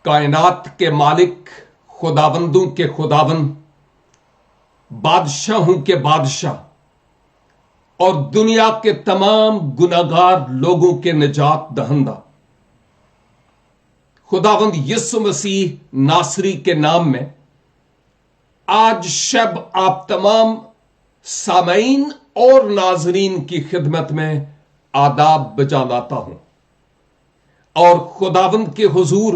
کائنات کے مالک، خداوندوں کے خداوند، بادشاہوں کے بادشاہ اور دنیا کے تمام گناہگار لوگوں کے نجات دہندہ خداوند یسوع مسیح ناصری کے نام میں آج شب آپ تمام سامعین اور ناظرین کی خدمت میں آداب بجا لاتا ہوں، اور خداوند کے حضور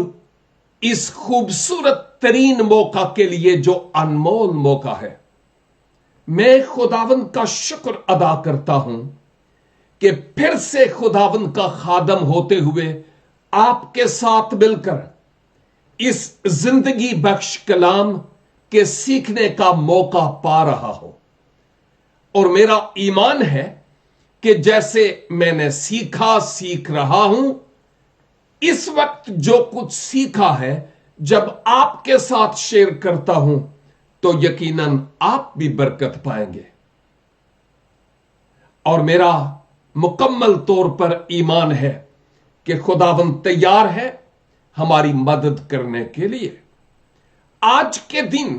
اس خوبصورت ترین موقع کے لیے جو انمول موقع ہے، میں خداوند کا شکر ادا کرتا ہوں کہ پھر سے خداوند کا خادم ہوتے ہوئے آپ کے ساتھ مل کر اس زندگی بخش کلام کے سیکھنے کا موقع پا رہا ہوں۔ اور میرا ایمان ہے کہ جیسے میں نے سیکھ رہا ہوں، اس وقت جو کچھ سیکھا ہے جب آپ کے ساتھ شیئر کرتا ہوں تو یقیناً آپ بھی برکت پائیں گے۔ اور میرا مکمل طور پر ایمان ہے کہ خداوند تیار ہے ہماری مدد کرنے کے لیے۔ آج کے دن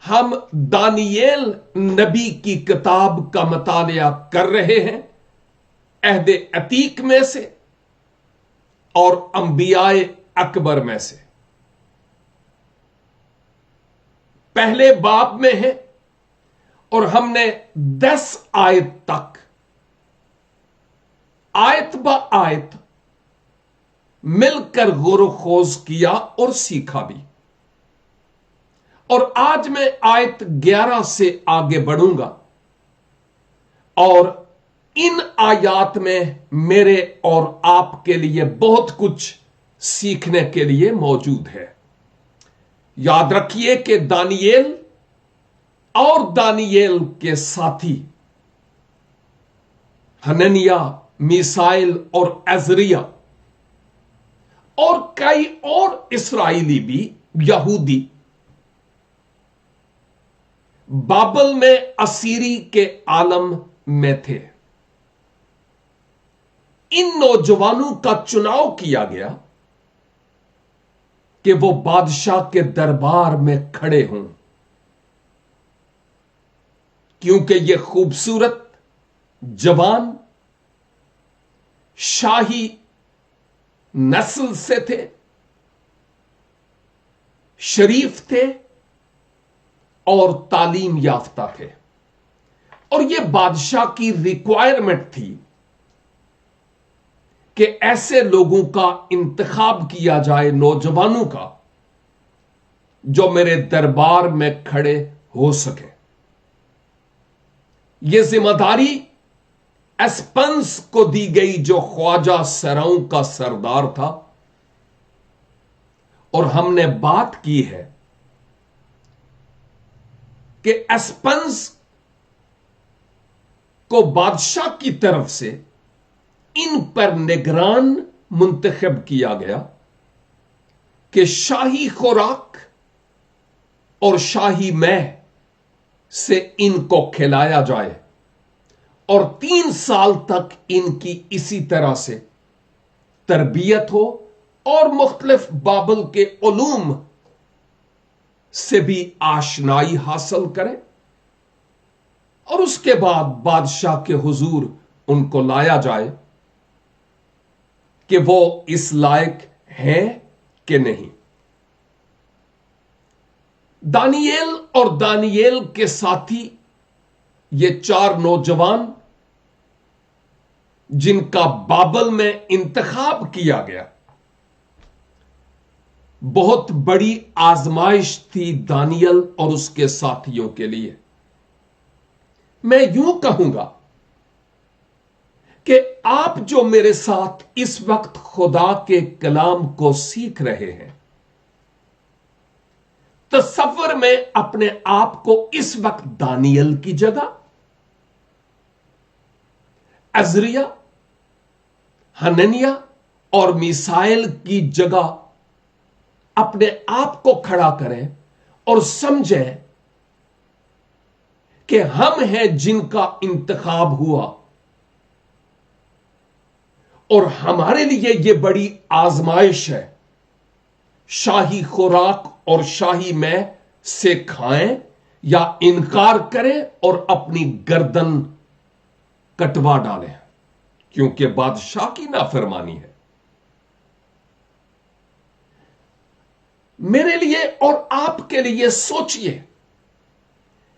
ہم دانییل نبی کی کتاب کا مطالعہ کر رہے ہیں، عہد عتیق میں سے اور انبیاء اکبر میں سے۔ پہلے باب میں ہے اور ہم نے 10 آیت تک آیت با آیت مل کر غور و خوض کیا اور سیکھا بھی۔ اور آج میں آیت 11 سے آگے بڑھوں گا، اور ان آیات میں میرے اور آپ کے لیے بہت کچھ سیکھنے کے لیے موجود ہے۔ یاد رکھیے کہ دانییل اور دانییل کے ساتھی حننیہ، میسائیل اور عزریہ اور کئی اور اسرائیلی بھی، یہودی، بابل میں اسیری کے عالم میں تھے۔ ان نوجوانوں کا چناؤ کیا گیا کہ وہ بادشاہ کے دربار میں کھڑے ہوں، کیونکہ یہ خوبصورت جوان شاہی نسل سے تھے، شریف تھے اور تعلیم یافتہ تھے، اور یہ بادشاہ کی ریکوائرمنٹ تھی کہ ایسے لوگوں کا انتخاب کیا جائے، نوجوانوں کا، جو میرے دربار میں کھڑے ہو سکے۔ یہ ذمہ داری اسپنس کو دی گئی، جو خواجہ سراؤں کا سردار تھا، اور ہم نے بات کی ہے کہ اسپنس کو بادشاہ کی طرف سے ان پر نگران منتخب کیا گیا کہ شاہی خوراک اور شاہی مہ سے ان کو کھلایا جائے، اور 3 سال تک ان کی اسی طرح سے تربیت ہو، اور مختلف بابل کے علوم سے بھی آشنائی حاصل کرے، اور اس کے بعد بادشاہ کے حضور ان کو لایا جائے کہ وہ اس لائق ہیں کہ نہیں۔ دانییل اور دانییل کے ساتھی، یہ 4 نوجوان جن کا بابل میں انتخاب کیا گیا، بہت بڑی آزمائش تھی دانییل اور اس کے ساتھیوں کے لیے۔ میں یوں کہوں گا کہ آپ جو میرے ساتھ اس وقت خدا کے کلام کو سیکھ رہے ہیں، تصور میں اپنے آپ کو اس وقت دانییل کی جگہ، عزریہ، حننیہ اور میسائیل کی جگہ اپنے آپ کو کھڑا کریں اور سمجھیں کہ ہم ہیں جن کا انتخاب ہوا اور ہمارے لیے یہ بڑی آزمائش ہے، شاہی خوراک اور شاہی میں سے کھائیں یا انکار کریں اور اپنی گردن کٹوا ڈالیں، کیونکہ بادشاہ کی نافرمانی ہے۔ میرے لیے اور آپ کے لیے سوچئے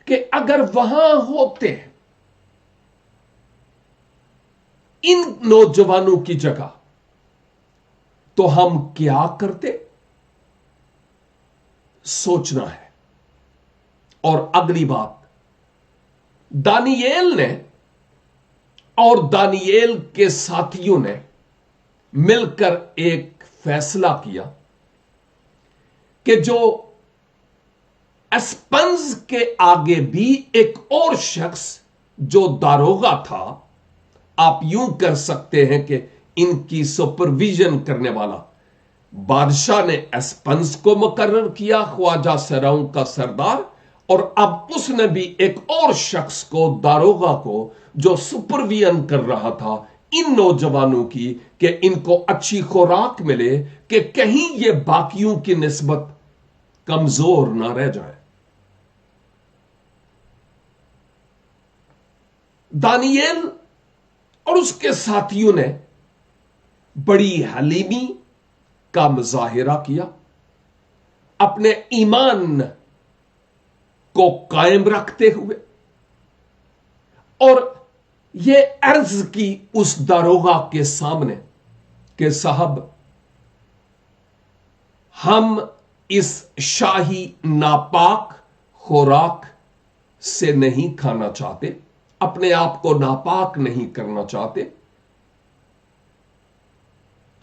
کہ اگر وہاں ہوتے ان نوجوانوں کی جگہ تو ہم کیا کرتے؟ سوچنا ہے۔ اور اگلی بات، دانییل نے اور دانییل کے ساتھیوں نے مل کر ایک فیصلہ کیا کہ جو اسپنز کے آگے بھی ایک اور شخص جو داروغہ تھا، آپ یوں کر سکتے ہیں کہ ان کی سپرویژن کرنے والا، بادشاہ نے اسپنز کو مقرر کیا خواجہ سراؤں کا سردار، اور اب اس نے بھی ایک اور شخص کو، داروغہ کو، جو سپرویژن کر رہا تھا ان نوجوانوں کی، کہ ان کو اچھی خوراک ملے کہ کہیں یہ باقیوں کی نسبت کمزور نہ رہ جائے۔ دانییل اور اس کے ساتھیوں نے بڑی حلیمی کا مظاہرہ کیا، اپنے ایمان کو قائم رکھتے ہوئے، اور یہ عرض کی اس داروغہ کے سامنے کہ صاحب، ہم اس شاہی ناپاک خوراک سے نہیں کھانا چاہتے، اپنے آپ کو ناپاک نہیں کرنا چاہتے،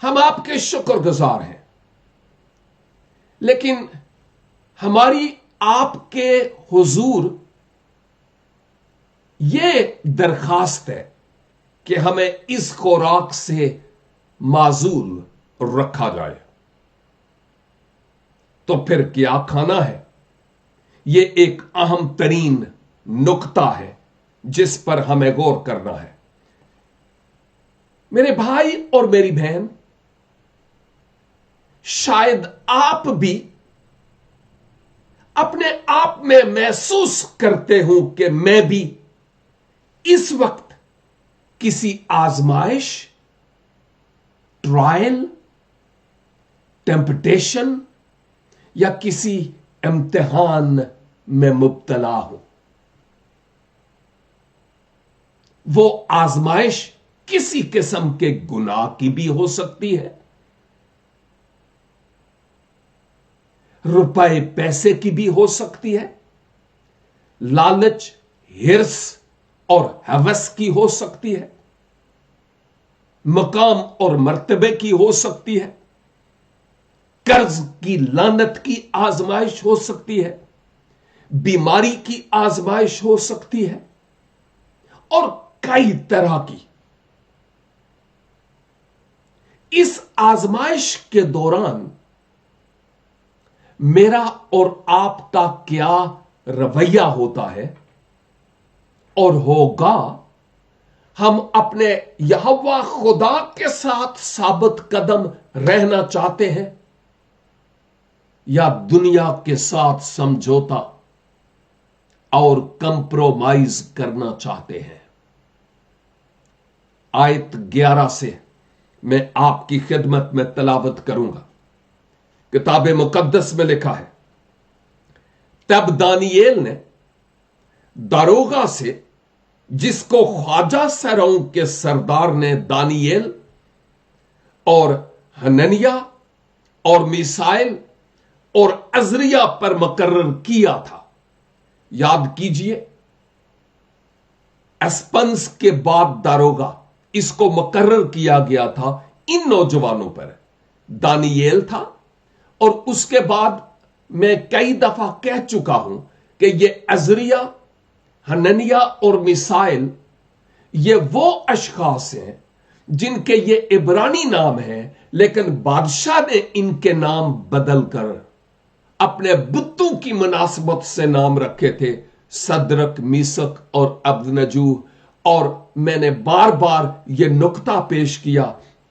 ہم آپ کے شکر گزار ہیں، لیکن ہماری آپ کے حضور یہ درخواست ہے کہ ہمیں اس خوراک سے معزول رکھا جائے۔ تو پھر کیا کھانا ہے؟ یہ ایک اہم ترین نقطہ ہے جس پر ہمیں غور کرنا ہے۔ میرے بھائی اور میری بہن، شاید آپ بھی اپنے آپ میں محسوس کرتے ہوں کہ میں بھی اس وقت کسی آزمائش، ٹرائل، ٹیمپٹیشن یا کسی امتحان میں مبتلا ہوں۔ وہ آزمائش کسی قسم کے گناہ کی بھی ہو سکتی ہے، روپے پیسے کی بھی ہو سکتی ہے، لالچ، ہرس اور ہوس کی ہو سکتی ہے، مقام اور مرتبے کی ہو سکتی ہے، قرض کی لعنت کی آزمائش ہو سکتی ہے، بیماری کی آزمائش ہو سکتی ہے، اور کئی طرح کی۔ اس آزمائش کے دوران میرا اور آپ کا کیا رویہ ہوتا ہے اور ہوگا؟ ہم اپنے یہوہ خدا کے ساتھ ثابت قدم رہنا چاہتے ہیں یا دنیا کے ساتھ سمجھوتا اور کمپرومائز کرنا چاہتے ہیں؟ آیت 11 سے میں آپ کی خدمت میں تلاوت کروں گا۔ کتاب مقدس میں لکھا ہے، تب دانییل نے داروغہ سے، جس کو خواجہ سراؤں کے سردار نے دانییل اور حننیہ اور میسائل اور عزریہ پر مقرر کیا تھا، یاد کیجئے، اسپنس کے بعد داروغہ اس کو مقرر کیا گیا تھا ان نوجوانوں پر، دانییل تھا، اور اس کے بعد میں کئی دفعہ کہہ چکا ہوں کہ یہ عزریہ، حننیہ اور میسائل یہ وہ اشخاص ہیں جن کے یہ عبرانی نام ہیں، لیکن بادشاہ نے ان کے نام بدل کر اپنے بتوں کی مناسبت سے نام رکھے تھے، صدرک، میثق اور ابدنجو۔ اور میں نے بار بار یہ نقطہ پیش کیا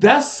10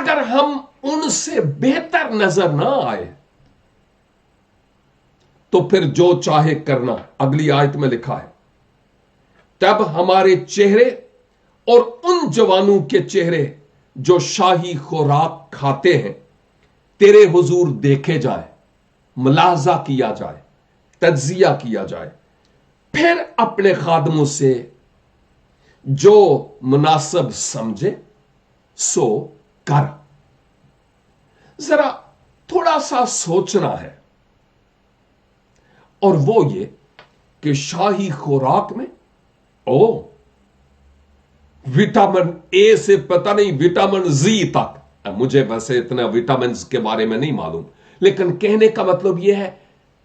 اگر ہم ان سے بہتر نظر نہ آئے تو پھر جو چاہے کرنا. اگلی آیت میں لکھا ہے تب ہمارے چہرے اور ان جوانوں کے چہرے جو شاہی خوراک کھاتے ہیں تیرے حضور دیکھے جائیں, ملاحظہ کیا جائے, تجزیہ کیا جائے, پھر اپنے خادموں سے جو مناسب سمجھے سو کر. ذرا تھوڑا سا سوچنا ہے, اور وہ یہ کہ شاہی خوراک میں وٹامن اے سے پتہ نہیں وٹامن زی تک, مجھے ویسے اتنا وٹامنز کے بارے میں نہیں معلوم, لیکن کہنے کا مطلب یہ ہے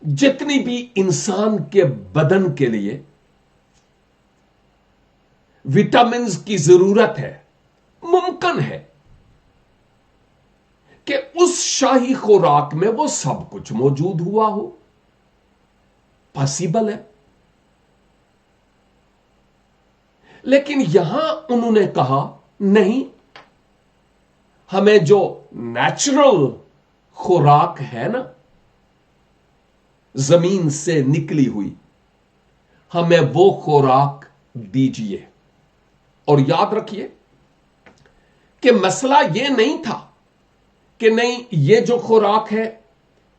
جتنی بھی انسان کے بدن کے لیے وٹامنز کی ضرورت ہے, ممکن ہے کہ اس شاہی خوراک میں وہ سب کچھ موجود ہوا ہو, پاسبل ہے. لیکن یہاں انہوں نے کہا نہیں, ہمیں جو نیچرل خوراک ہے نا زمین سے نکلی ہوئی, ہمیں وہ خوراک دیجیے. اور یاد رکھیے کہ مسئلہ یہ نہیں تھا کہ نہیں یہ جو خوراک ہے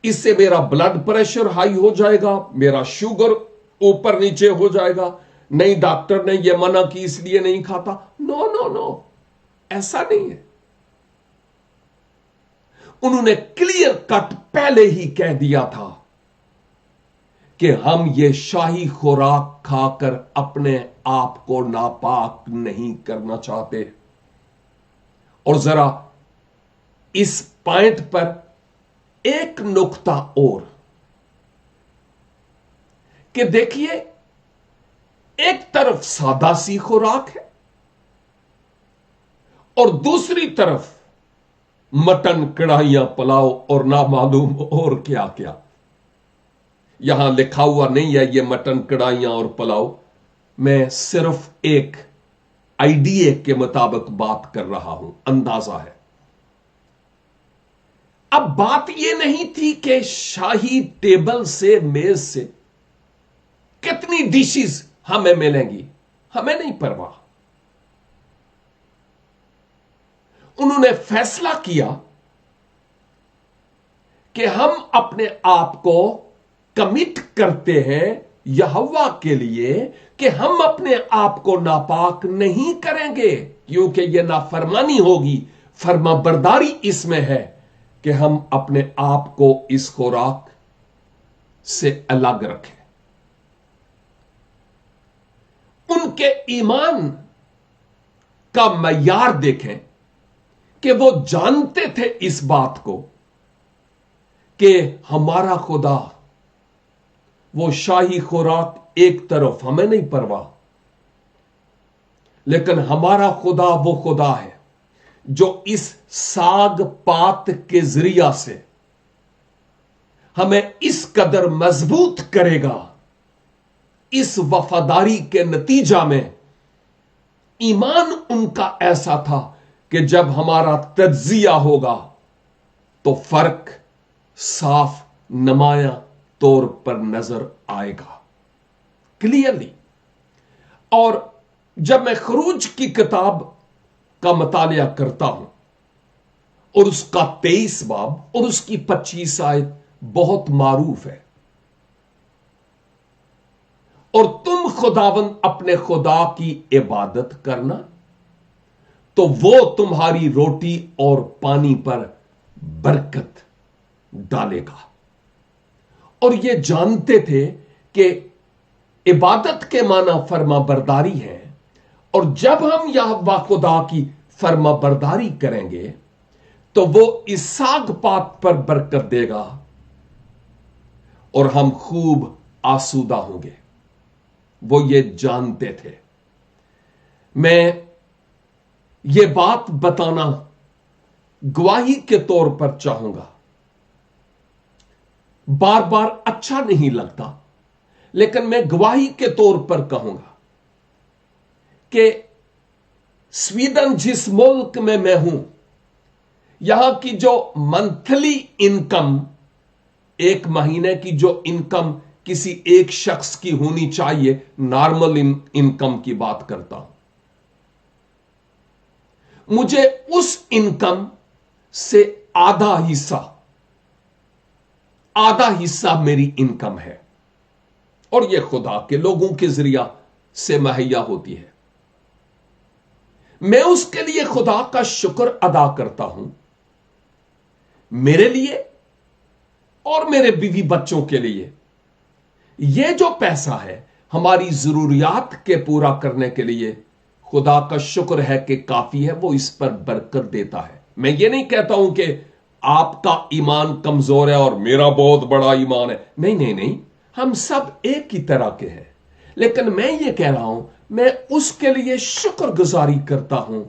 اس سے میرا بلڈ پریشر ہائی ہو جائے گا, میرا شوگر اوپر نیچے ہو جائے گا, نہیں ڈاکٹر نے یہ منع کی اس لیے نہیں کھاتا. نو نو نو, ایسا نہیں ہے. انہوں نے کلیئر کٹ پہلے ہی کہہ دیا تھا کہ ہم یہ شاہی خوراک کھا کر اپنے آپ کو ناپاک نہیں کرنا چاہتے. اور ذرا اس پوائنٹ پر ایک نقطہ اور کہ دیکھیے, ایک طرف سادہ سی خوراک ہے اور دوسری طرف مٹن, کڑھائیاں, پلاؤ اور نہ معلوم اور کیا کیا. یہاں لکھا ہوا نہیں ہے یہ مٹن, کڑھائیاں اور پلاؤ, میں صرف ایک آئیڈیا کے مطابق بات کر رہا ہوں, اندازہ ہے. اب بات یہ نہیں تھی کہ شاہی ٹیبل سے, میز سے کتنی ڈشز ہمیں ملیں گی, ہمیں نہیں پرواہ. انہوں نے فیصلہ کیا کہ ہم اپنے آپ کو کمٹ کرتے ہیں یہوہ کے لیے کہ ہم اپنے آپ کو ناپاک نہیں کریں گے, کیونکہ یہ نافرمانی ہوگی. فرما برداری اس میں ہے کہ ہم اپنے آپ کو اس خوراک سے الگ رکھیں. ان کے ایمان کا معیار دیکھیں کہ وہ جانتے تھے اس بات کو کہ ہمارا خدا وہ شاہی خوراک ایک طرف, ہمیں نہیں پرواہ, لیکن ہمارا خدا وہ خدا ہے جو اس ساگ پات کے ذریعہ سے ہمیں اس قدر مضبوط کرے گا. اس وفاداری کے نتیجہ میں ایمان ان کا ایسا تھا کہ جب ہمارا تجزیہ ہوگا تو فرق صاف نمایاں طور پر نظر آئے گا, کلیئرلی. اور جب میں خروج کی کتاب کا مطالعہ کرتا ہوں اور اس کا 23 باب اور اس کی 25 آیت بہت معروف ہے, اور تم خداوند اپنے خدا کی عبادت کرنا تو وہ تمہاری روٹی اور پانی پر برکت ڈالے گا. اور یہ جانتے تھے کہ عبادت کے معنی فرما برداری ہے, اور جب ہم یہوہ خدا کی فرما برداری کریں گے تو وہ اس ساگ پات پر برکت دے گا اور ہم خوب آسودہ ہوں گے. وہ یہ جانتے تھے. میں یہ بات بتانا گواہی کے طور پر چاہوں گا, بار بار اچھا نہیں لگتا, لیکن میں گواہی کے طور پر کہوں گا کہ سویڈن جس ملک میں ہوں, یہاں کی جو منتھلی انکم، ایک مہینے کی جو انکم کسی ایک شخص کی ہونی چاہیے، نارمل انکم کی بات کرتا ہوں، مجھے اس انکم سے آدھا حصہ میری انکم ہے، اور یہ خدا کے لوگوں کے ذریعہ سے مہیا ہوتی ہے۔ میں اس کے لیے خدا کا شکر ادا کرتا ہوں، میرے لیے اور میرے بیوی بچوں کے لیے یہ جو پیسہ ہے ہماری ضروریات کے پورا کرنے کے لیے خدا کا شکر ہے کہ کافی ہے، وہ اس پر برکت دیتا ہے۔ میں یہ نہیں کہتا ہوں کہ آپ کا ایمان کمزور ہے اور میرا بہت بڑا ایمان ہے، نہیں، ہم سب ایک ہی طرح کے ہیں، لیکن میں یہ کہہ رہا ہوں میں اس کے لیے شکر گزاری کرتا ہوں،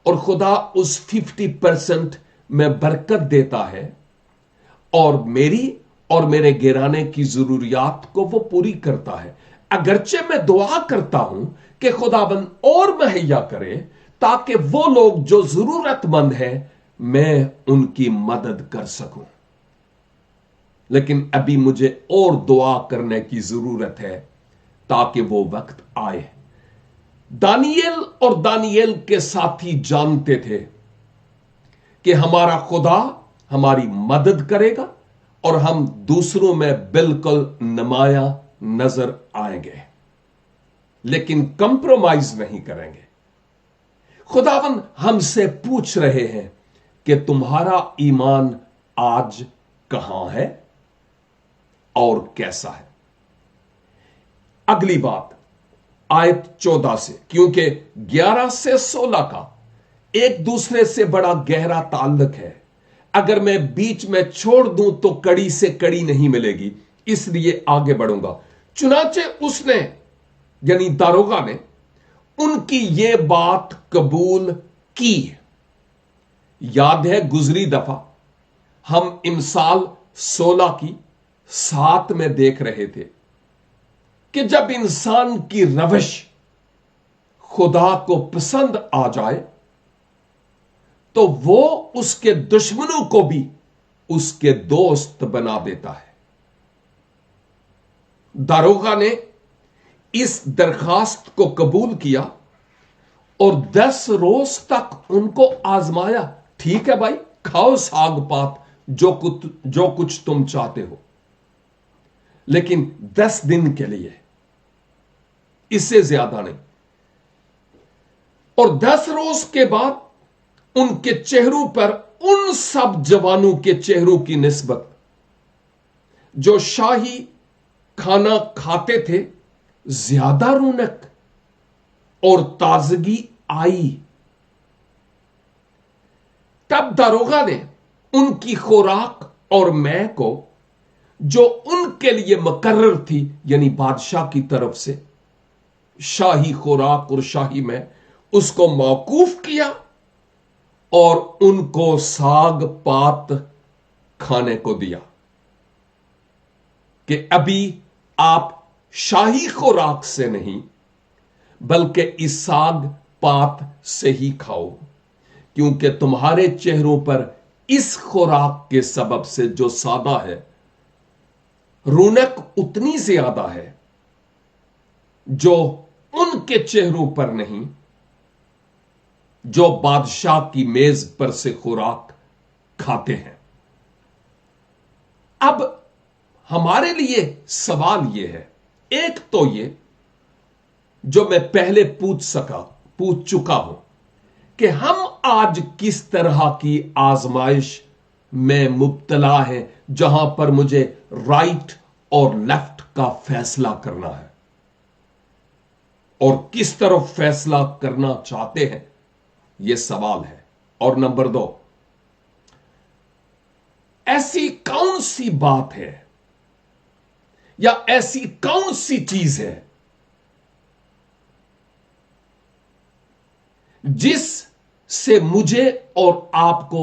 اور خدا اس 50% میں برکت دیتا ہے، اور میری اور میرے گھرانے کی ضروریات کو وہ پوری کرتا ہے۔ اگرچہ میں دعا کرتا ہوں کہ خداوند اور مہیا کرے تاکہ وہ لوگ جو ضرورت مند ہیں میں ان کی مدد کر سکوں، لیکن ابھی مجھے اور دعا کرنے کی ضرورت ہے تاکہ وہ وقت آئے۔ دانیل اور دانیل کے ساتھی جانتے تھے کہ ہمارا خدا ہماری مدد کرے گا اور ہم دوسروں میں بالکل نمایاں نظر آئیں گے، لیکن کمپرومائز نہیں کریں گے۔ خداوند ہم سے پوچھ رہے ہیں کہ تمہارا ایمان آج کہاں ہے اور کیسا ہے؟ اگلی بات آیت 14 سے، کیونکہ 11 سے 16 کا ایک دوسرے سے بڑا گہرا تعلق ہے، اگر میں بیچ میں چھوڑ دوں تو کڑی سے کڑی نہیں ملے گی، اس لیے آگے بڑھوں گا۔ چنانچہ اس نے یعنی داروغہ نے ان کی یہ بات قبول کی۔ یاد ہے گزری دفعہ ہم امثال 16 کی 7 میں دیکھ رہے تھے کہ جب انسان کی روش خدا کو پسند آ جائے تو وہ اس کے دشمنوں کو بھی اس کے دوست بنا دیتا ہے۔ داروغہ نے اس درخواست کو قبول کیا اور 10 روز تک ان کو آزمایا۔ ٹھیک ہے بھائی، کھاؤ ساگ پات، جو کچھ تم چاہتے ہو، لیکن 10 دن کے لیے، اس سے زیادہ نہیں۔ اور 10 روز کے بعد ان کے چہروں پر ان سب جوانوں کے چہروں کی نسبت جو شاہی کھانا کھاتے تھے زیادہ رونق اور تازگی آئی۔ تب داروغہ نے ان کی خوراک اور مے کو جو ان کے لیے مقرر تھی، یعنی بادشاہ کی طرف سے شاہی خوراک اور شاہی مے، اس کو موقوف کیا اور ان کو ساگ پات کھانے کو دیا کہ ابھی آپ شاہی خوراک سے نہیں بلکہ اس ساگ پات سے ہی کھاؤ، کیونکہ تمہارے چہروں پر اس خوراک کے سبب سے جو سادہ ہے رونق اتنی زیادہ ہے جو ان کے چہروں پر نہیں جو بادشاہ کی میز پر سے خوراک کھاتے ہیں۔ اب ہمارے لیے سوال یہ ہے، ایک تو یہ جو میں پہلے پوچھ چکا ہوں کہ ہم آج کس طرح کی آزمائش میں مبتلا ہیں جہاں پر مجھے رائٹ اور لیفٹ کا فیصلہ کرنا ہے، اور کس طرف فیصلہ کرنا چاہتے ہیں، یہ سوال ہے۔ اور نمبر 2، ایسی کون سی بات ہے یا ایسی کون سی چیز ہے جس سے مجھے اور آپ کو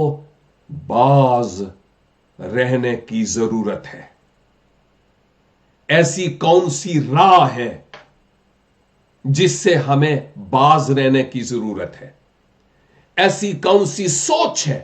باز رہنے کی ضرورت ہے؟ ایسی کون سی راہ ہے جس سے ہمیں باز رہنے کی ضرورت ہے؟ ایسی کون سی سوچ ہے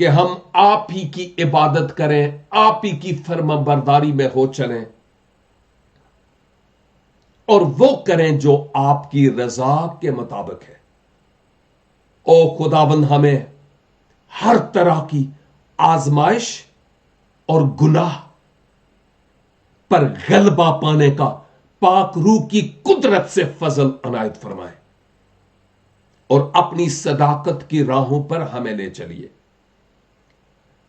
کہ ہم آپ ہی کی عبادت کریں، آپ ہی کی فرما برداری میں ہو چلیں اور وہ کریں جو آپ کی رضا کے مطابق ہے۔ او خداوند، ہمیں ہر طرح کی آزمائش اور گناہ پر غلبہ پانے کا پاک روح کی قدرت سے فضل عنایت فرمائے اور اپنی صداقت کی راہوں پر ہمیں لے چلیے۔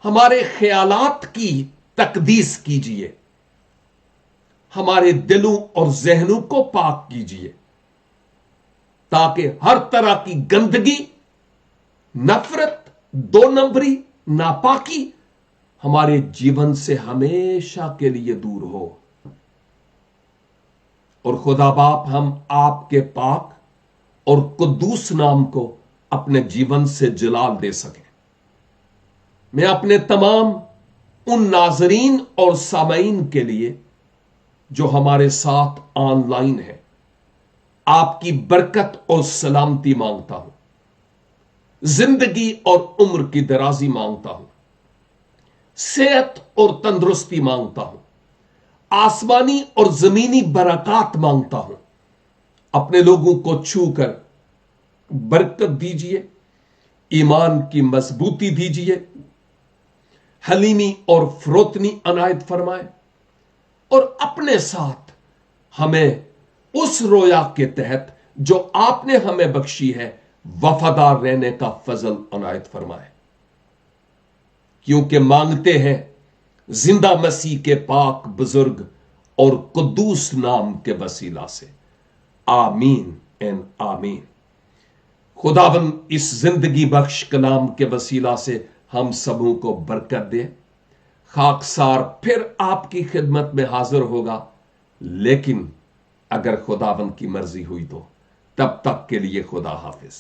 ہمارے خیالات کی تقدیس کیجیے، ہمارے دلوں اور ذہنوں کو پاک کیجیے، تاکہ ہر طرح کی گندگی، نفرت، دو نمبری، ناپاکی ہمارے جیون سے ہمیشہ کے لیے دور ہو، اور خدا باپ ہم آپ کے پاک اور قدوس نام کو اپنے جیون سے جلال دے سکیں۔ میں اپنے تمام ان ناظرین اور سامعین کے لیے جو ہمارے ساتھ آن لائن ہے آپ کی برکت اور سلامتی مانگتا ہوں، زندگی اور عمر کی درازی مانگتا ہوں، صحت اور تندرستی مانگتا ہوں، آسمانی اور زمینی برکات مانگتا ہوں۔ اپنے لوگوں کو چھو کر برکت دیجیے، ایمان کی مضبوطی دیجیے، حلیمی اور فروتنی عنایت فرمائے، اور اپنے ساتھ ہمیں اس رویا کے تحت جو آپ نے ہمیں بخشی ہے وفادار رہنے کا فضل عنایت فرمائے، کیونکہ مانگتے ہیں زندہ مسیح کے پاک بزرگ اور قدوس نام کے وسیلہ سے، آمین این آمین۔ خداوند اس زندگی بخش کلام کے وسیلہ سے ہم سبوں کو برکت دے۔ خاکسار پھر آپ کی خدمت میں حاضر ہوگا، لیکن اگر خداوند کی مرضی ہوئی تو تب تک کے لیے خدا حافظ۔